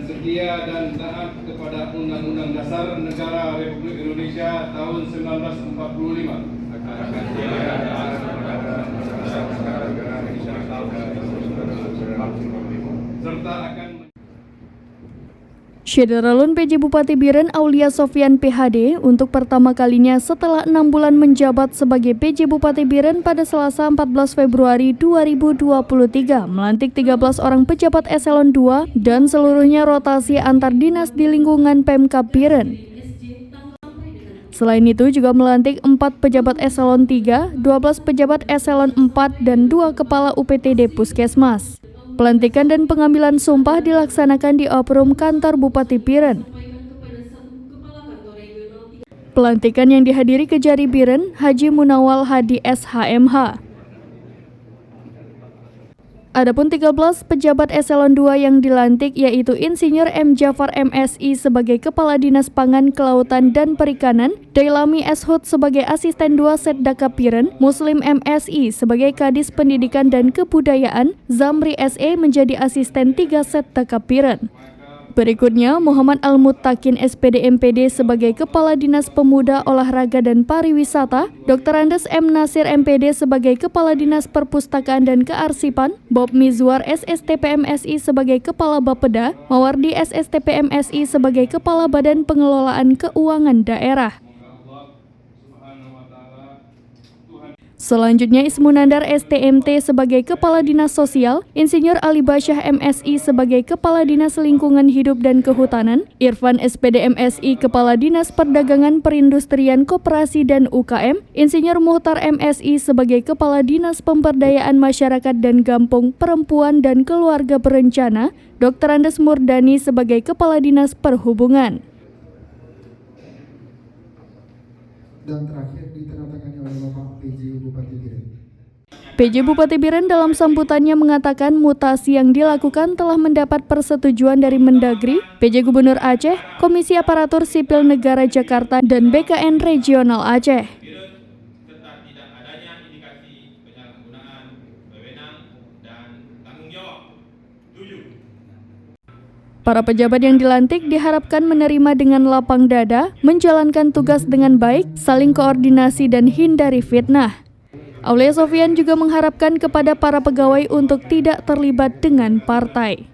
setia dan taat kepada Undang-Undang Dasar Negara Republik Indonesia tahun 1945. Serta akan Syederalun PJ Bupati Biren Aulia Sofyan PhD untuk pertama kalinya setelah 6 bulan menjabat sebagai PJ Bupati Biren pada Selasa 14 Februari 2023 melantik 13 orang pejabat eselon 2 dan seluruhnya rotasi antar dinas di lingkungan Pemkab Biren. Selain itu juga melantik 4 pejabat eselon 3, 12 pejabat eselon 4 dan 2 kepala UPTD Puskesmas. Pelantikan dan pengambilan sumpah dilaksanakan di Oprum Kantor Bupati Biren. Pelantikan yang dihadiri Kejari Biren, Haji Munawal Hadi SHMH. Adapun 13 pejabat eselon 2 yang dilantik yaitu Insinyur M. Jafar MSI sebagai Kepala Dinas Pangan, Kelautan, dan Perikanan, Dailami S. Hud sebagai Asisten 2 Setdaka Biren, Muslim MSI sebagai Kadis Pendidikan dan Kebudayaan, Zamri SE menjadi Asisten 3 Setdaka Biren. Berikutnya, Muhammad Al-Muttaqin SPD MPD sebagai Kepala Dinas Pemuda, Olahraga, dan Pariwisata, Dr. Andes M. Nasir MPD sebagai Kepala Dinas Perpustakaan dan Kearsipan, Bob Mizwar SSTP MSI sebagai Kepala Bapeda, Mawardi SSTP MSI sebagai Kepala Badan Pengelolaan Keuangan Daerah. Selanjutnya Ismunandar STMT sebagai Kepala Dinas Sosial, Insinyur Ali Basyah MSI sebagai Kepala Dinas Lingkungan Hidup dan Kehutanan, Irfan SPD MSI Kepala Dinas Perdagangan Perindustrian Koperasi dan UKM, Insinyur Muhtar MSI sebagai Kepala Dinas Pemberdayaan Masyarakat dan Gampung Perempuan dan Keluarga Berencana, Dr. Andes Murdani sebagai Kepala Dinas Perhubungan. Dan terakhir ditandatangani oleh Bapak PJ Bupati Biren. PJ Bupati Biren dalam sambutannya mengatakan mutasi yang dilakukan telah mendapat persetujuan dari Mendagri, PJ Gubernur Aceh, Komisi Aparatur Sipil Negara Jakarta, dan BKN Regional Aceh. serta tidak adanya indikasi penyalahgunaan wewenang dan tanggung jawab. 7. Para pejabat yang dilantik diharapkan menerima dengan lapang dada, menjalankan tugas dengan baik, saling koordinasi dan hindari fitnah. Aulia Sofyan juga mengharapkan kepada para pegawai untuk tidak terlibat dengan partai.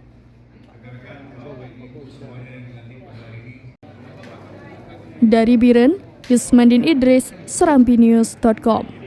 Dari Biren, Yusmandin Idris, serampinews.com.